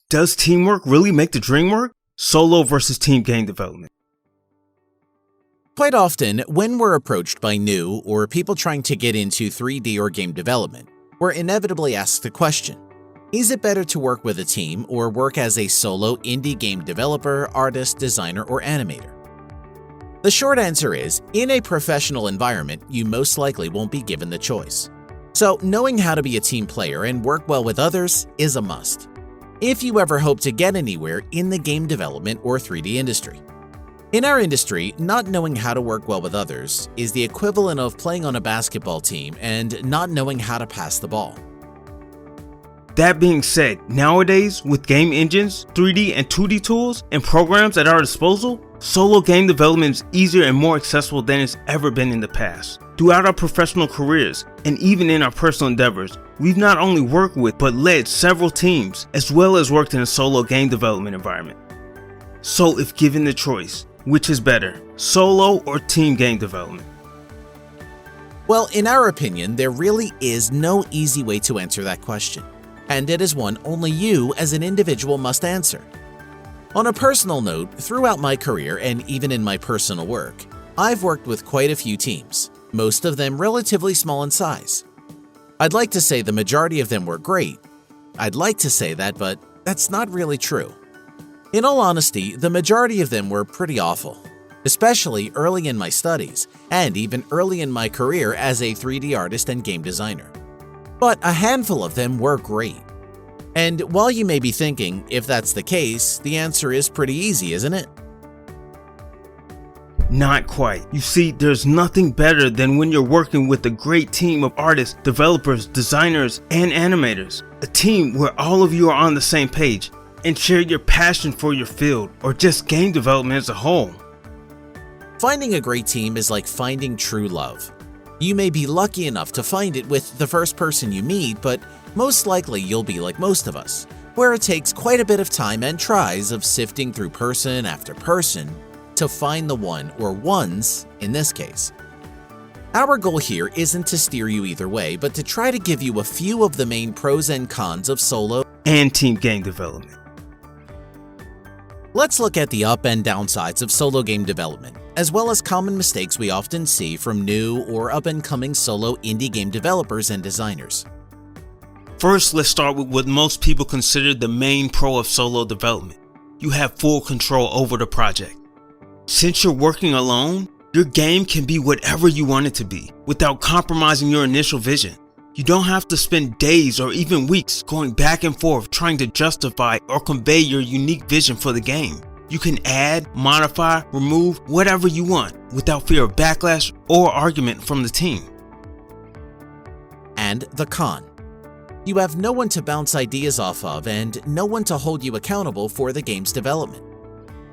Does teamwork really make the dream work? Solo versus team game development. Quite often, when we're approached by new or people trying to get into 3D or game development, we're inevitably asked the question, is it better to work with a team or work as a solo indie game developer, artist, designer, or animator? The short answer is, in a professional environment, you most likely won't be given the choice. So, knowing how to be a team player and work well with others is a must, if you ever hope to get anywhere in the game development or 3D industry. In our industry, not knowing how to work well with others is the equivalent of playing on a basketball team and not knowing how to pass the ball. That being said, nowadays, with game engines, 3D and 2D tools, and programs at our disposal, solo game development is easier and more accessible than it's ever been in the past. Throughout our professional careers, and even in our personal endeavors, we've not only worked with but led several teams, as well as worked in a solo game development environment. So if given the choice, which is better, solo or team game development? Well, in our opinion, there really is no easy way to answer that question, and it is one only you as an individual must answer. On a personal note, throughout my career and even in my personal work, I've worked with quite a few teams, most of them relatively small in size. I'd like to say the majority of them were great. I'd like to say that, but that's not really true. In all honesty, the majority of them were pretty awful, especially early in my studies and even early in my career as a 3D artist and game designer. But a handful of them were great. And while you may be thinking, if that's the case, the answer is pretty easy, isn't it? Not quite. You see, there's nothing better than when you're working with a great team of artists, developers, designers, and animators. A team where all of you are on the same page and share your passion for your field or just game development as a whole. Finding a great team is like finding true love. You may be lucky enough to find it with the first person you meet, but most likely you'll be like most of us, where it takes quite a bit of time and tries of sifting through person after person to find the one or ones in this case. Our goal here isn't to steer you either way, but to try to give you a few of the main pros and cons of solo and team game development. Let's look at the up and downsides of solo game development, as well as common mistakes we often see from new or up-and-coming solo indie game developers and designers. First, let's start with what most people consider the main pro of solo development. You have full control over the project. Since you're working alone, your game can be whatever you want it to be, without compromising your initial vision. You don't have to spend days or even weeks going back and forth trying to justify or convey your unique vision for the game. You can add, modify, remove whatever you want without fear of backlash or argument from the team. And the con. You have no one to bounce ideas off of and no one to hold you accountable for the game's development.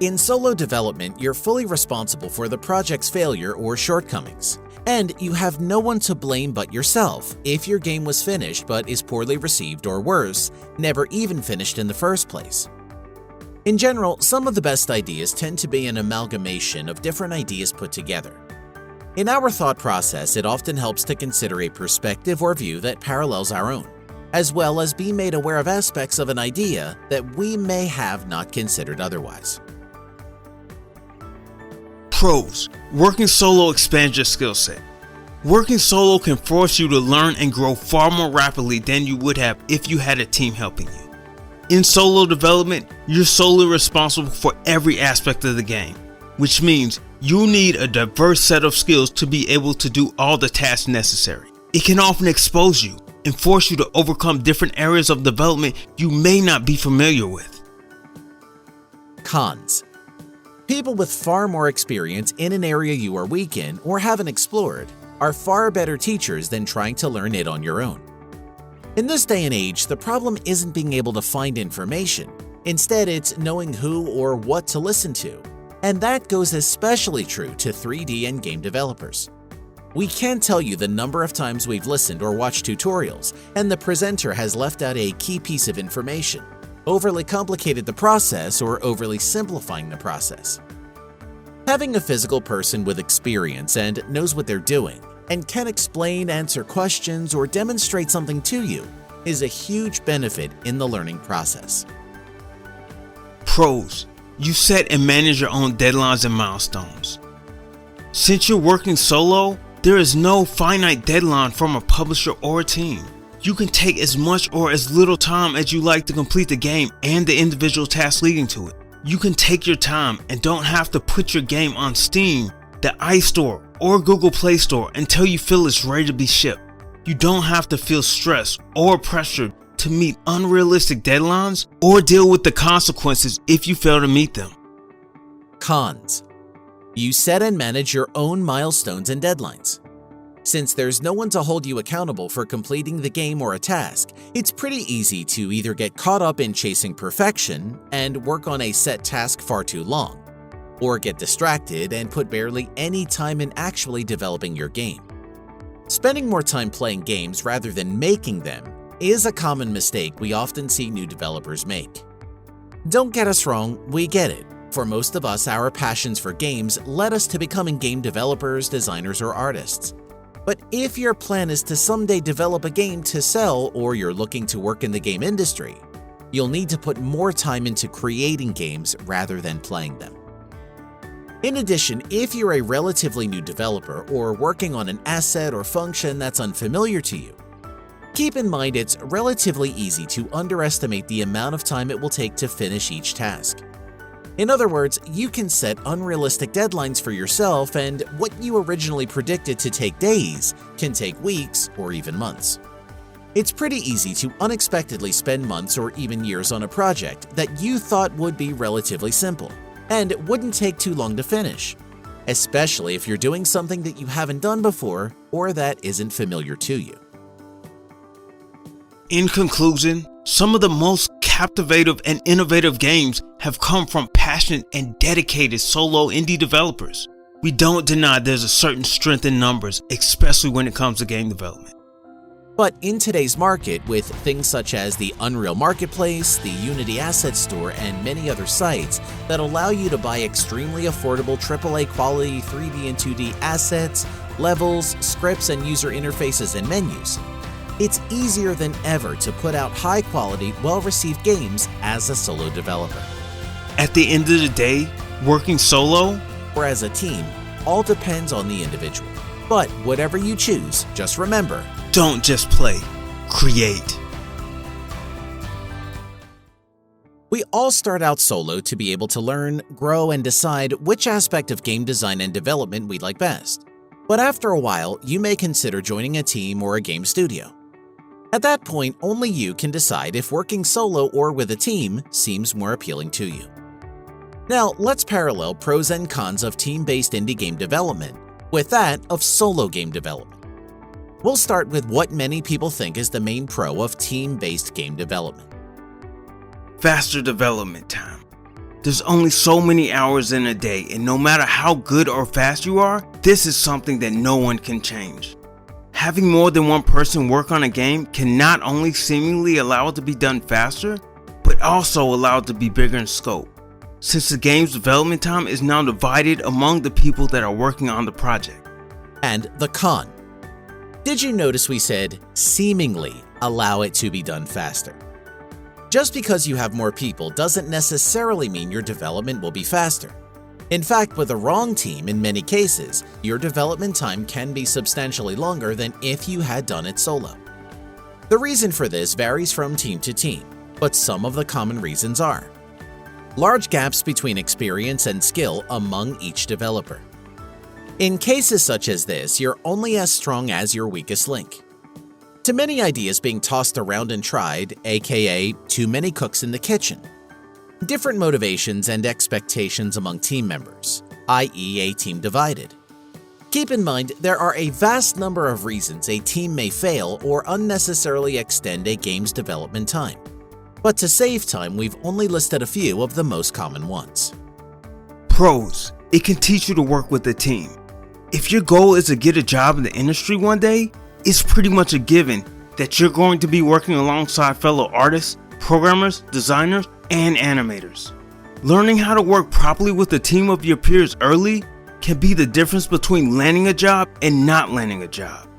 In solo development, you're fully responsible for the project's failure or shortcomings. And you have no one to blame but yourself if your game was finished but is poorly received or worse, never even finished in the first place. In general, some of the best ideas tend to be an amalgamation of different ideas put together. In our thought process, it often helps to consider a perspective or view that parallels our own, as well as be made aware of aspects of an idea that we may have not considered otherwise. Pros. Working solo expands your skill set. Working solo can force you to learn and grow far more rapidly than you would have if you had a team helping you. In solo development, you're solely responsible for every aspect of the game, which means you need a diverse set of skills to be able to do all the tasks necessary. It can often expose you and force you to overcome different areas of development you may not be familiar with. Cons. People with far more experience in an area you are weak in or haven't explored are far better teachers than trying to learn it on your own. In this day and age, the problem isn't being able to find information. Instead, it's knowing who or what to listen to. And that goes especially true to 3D and game developers. We can't tell you the number of times we've listened or watched tutorials, and the presenter has left out a key piece of information, overly complicated the process, or overly simplifying the process. Having a physical person with experience and knows what they're doing, and can explain, answer questions, or demonstrate something to you is a huge benefit in the learning process. Pros: you set and manage your own deadlines and milestones. Since you're working solo, there is no finite deadline from a publisher or a team. You can take as much or as little time as you like to complete the game and the individual tasks leading to it. You can take your time and don't have to put your game on Steam, the iStore, or Google Play Store until you feel it's ready to be shipped. You don't have to feel stressed or pressured to meet unrealistic deadlines or deal with the consequences if you fail to meet them. Cons: you set and manage your own milestones and deadlines. Since there's no one to hold you accountable for completing the game or a task, it's pretty easy to either get caught up in chasing perfection and work on a set task far too long, or get distracted and put barely any time in actually developing your game. Spending more time playing games rather than making them is a common mistake we often see new developers make. Don't get us wrong, we get it. For most of us, our passions for games led us to becoming game developers, designers, or artists. But if your plan is to someday develop a game to sell, or you're looking to work in the game industry, you'll need to put more time into creating games rather than playing them. In addition, if you're a relatively new developer or working on an asset or function that's unfamiliar to you, keep in mind it's relatively easy to underestimate the amount of time it will take to finish each task. In other words, you can set unrealistic deadlines for yourself, and what you originally predicted to take days can take weeks or even months. It's pretty easy to unexpectedly spend months or even years on a project that you thought would be relatively simple and wouldn't take too long to finish, especially if you're doing something that you haven't done before or that isn't familiar to you. In conclusion, some of the most captivative and innovative games have come from passionate and dedicated solo indie developers. We don't deny there's a certain strength in numbers, especially when it comes to game development. But in today's market, with things such as the Unreal Marketplace, the Unity Asset Store, and many other sites that allow you to buy extremely affordable AAA quality 3D and 2D assets, levels, scripts, and user interfaces and menus, it's easier than ever to put out high-quality, well-received games as a solo developer. At the end of the day, working solo or as a team all depends on the individual. But whatever you choose, just remember, don't just play, create. We all start out solo to be able to learn, grow, and decide which aspect of game design and development we like best. But after a while, you may consider joining a team or a game studio. At that point, only you can decide if working solo or with a team seems more appealing to you. Now, let's parallel pros and cons of team-based indie game development with that of solo game development. We'll start with what many people think is the main pro of team-based game development. Faster development time. There's only so many hours in a day, and no matter how good or fast you are, this is something that no one can change. Having more than one person work on a game can not only seemingly allow it to be done faster, but also allow it to be bigger in scope, since the game's development time is now divided among the people that are working on the project. And the con. Did you notice we said seemingly allow it to be done faster? Just because you have more people doesn't necessarily mean your development will be faster. In fact, with the wrong team, in many cases, your development time can be substantially longer than if you had done it solo. The reason for this varies from team to team, but some of the common reasons are: large gaps between experience and skill among each developer. In cases such as this, you're only as strong as your weakest link. Too many ideas being tossed around and tried, aka too many cooks in the kitchen. Different motivations and expectations among team members, i.e. a team divided. Keep in mind, there are a vast number of reasons a team may fail or unnecessarily extend a game's development time. But to save time, we've only listed a few of the most common ones. Pros: it can teach you to work with a team. If your goal is to get a job in the industry one day, it's pretty much a given that you're going to be working alongside fellow artists, programmers, designers, and animators. Learning how to work properly with a team of your peers early can be the difference between landing a job and not landing a job.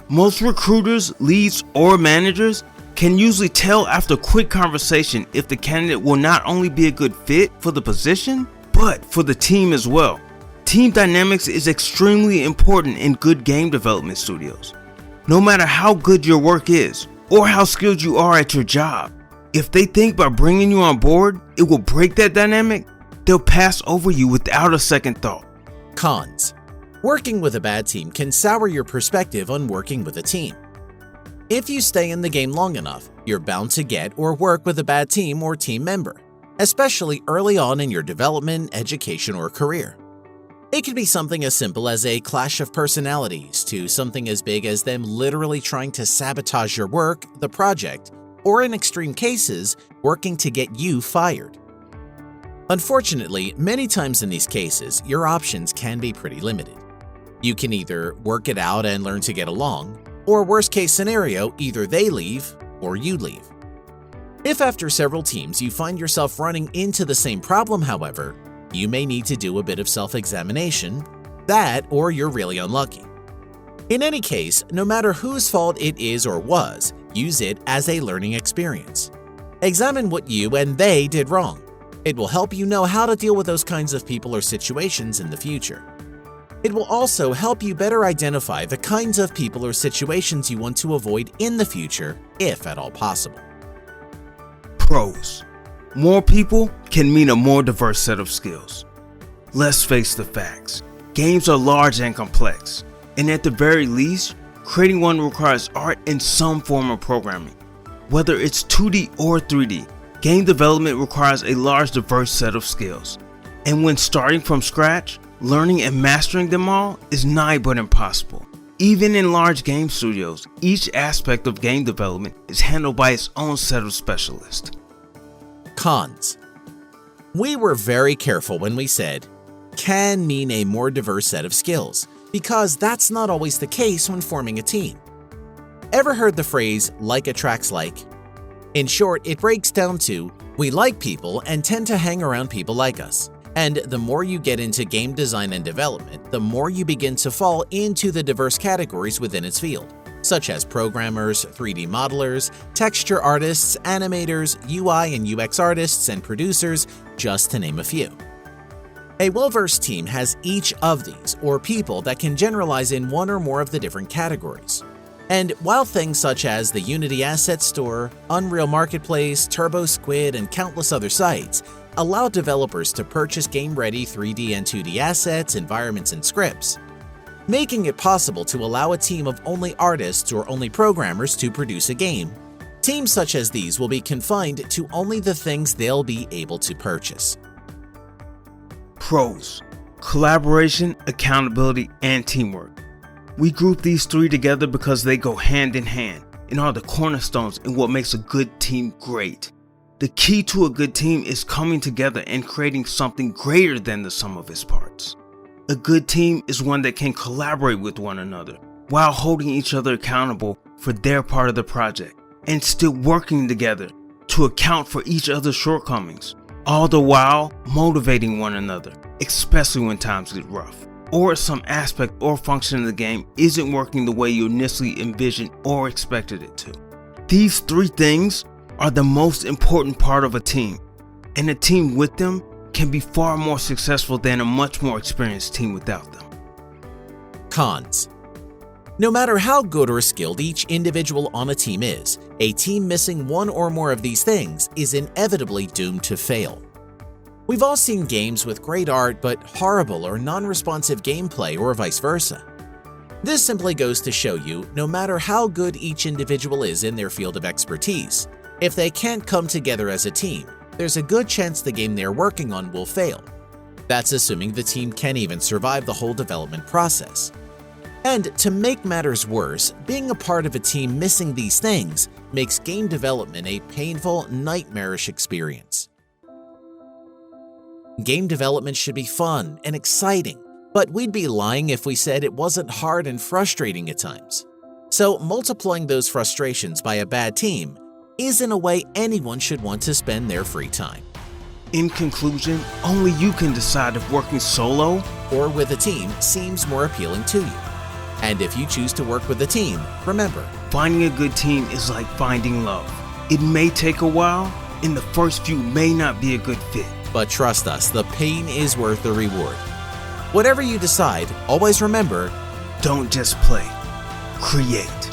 Most recruiters, leads, or managers can usually tell after a quick conversation if the candidate will not only be a good fit for the position, but for the team as well. Team dynamics is extremely important in good game development studios. No matter how good your work is, or how skilled you are at your job, if they think by bringing you on board, it will break that dynamic, they'll pass over you without a second thought. Cons. Working with a bad team can sour your perspective on working with a team. If you stay in the game long enough, you're bound to get or work with a bad team or team member, especially early on in your development, education, or career. It could be something as simple as a clash of personalities to something as big as them literally trying to sabotage your work, the project, or in extreme cases, working to get you fired. Unfortunately, many times in these cases, your options can be pretty limited. You can either work it out and learn to get along, or worst case scenario, either they leave or you leave. If after several teams you find yourself running into the same problem, however, you may need to do a bit of self-examination, that or you're really unlucky. In any case, no matter whose fault it is or was, use it as a learning experience. Examine what you and they did wrong. It will help you know how to deal with those kinds of people or situations in the future. It will also help you better identify the kinds of people or situations you want to avoid in the future, if at all possible. Pros. More people can mean a more diverse set of skills. Let's face the facts. Games are large and complex, and at the very least, creating one requires art and some form of programming. Whether it's 2D or 3D, game development requires a large diverse set of skills. And when starting from scratch, learning and mastering them all is nigh but impossible. Even in large game studios, each aspect of game development is handled by its own set of specialists. Cons. We were very careful when we said, can mean a more diverse set of skills, because that's not always the case when forming a team. Ever heard the phrase, like attracts like? In short, it breaks down to, we like people and tend to hang around people like us. And the more you get into game design and development, the more you begin to fall into the diverse categories within its field, such as programmers, 3D modelers, texture artists, animators, UI and UX artists, and producers, just to name a few. A well-versed team has each of these, or people that can generalize in one or more of the different categories. And while things such as the Unity Asset Store, Unreal Marketplace, Turbo Squid, and countless other sites allow developers to purchase game-ready 3D and 2D assets, environments, and scripts, making it possible to allow a team of only artists or only programmers to produce a game, teams such as these will be confined to only the things they'll be able to purchase. Pros. Collaboration, accountability, and teamwork. We group these three together because they go hand in hand and are the cornerstones in what makes a good team great. The key to a good team is coming together and creating something greater than the sum of its parts. A good team is one that can collaborate with one another while holding each other accountable for their part of the project and still working together to account for each other's shortcomings, all the while motivating one another, especially when times get rough, or some aspect or function of the game isn't working the way you initially envisioned or expected it to. These three things are the most important part of a team, and a team with them can be far more successful than a much more experienced team without them. Cons. No matter how good or skilled each individual on a team is, a team missing one or more of these things is inevitably doomed to fail. We've all seen games with great art but horrible or non-responsive gameplay, or vice versa. This simply goes to show you, no matter how good each individual is in their field of expertise, if they can't come together as a team, there's a good chance the game they're working on will fail. That's assuming the team can even survive the whole development process. And to make matters worse, being a part of a team missing these things makes game development a painful, nightmarish experience. Game development should be fun and exciting, but we'd be lying if we said it wasn't hard and frustrating at times. So multiplying those frustrations by a bad team isn't a way anyone should want to spend their free time. In conclusion, only you can decide if working solo or with a team seems more appealing to you. And if you choose to work with a team, remember, Finding a good team is like finding love. It may take a while, and the first few may not be a good fit. But trust us, the pain is worth the reward. Whatever you decide, always remember, Don't just play, create.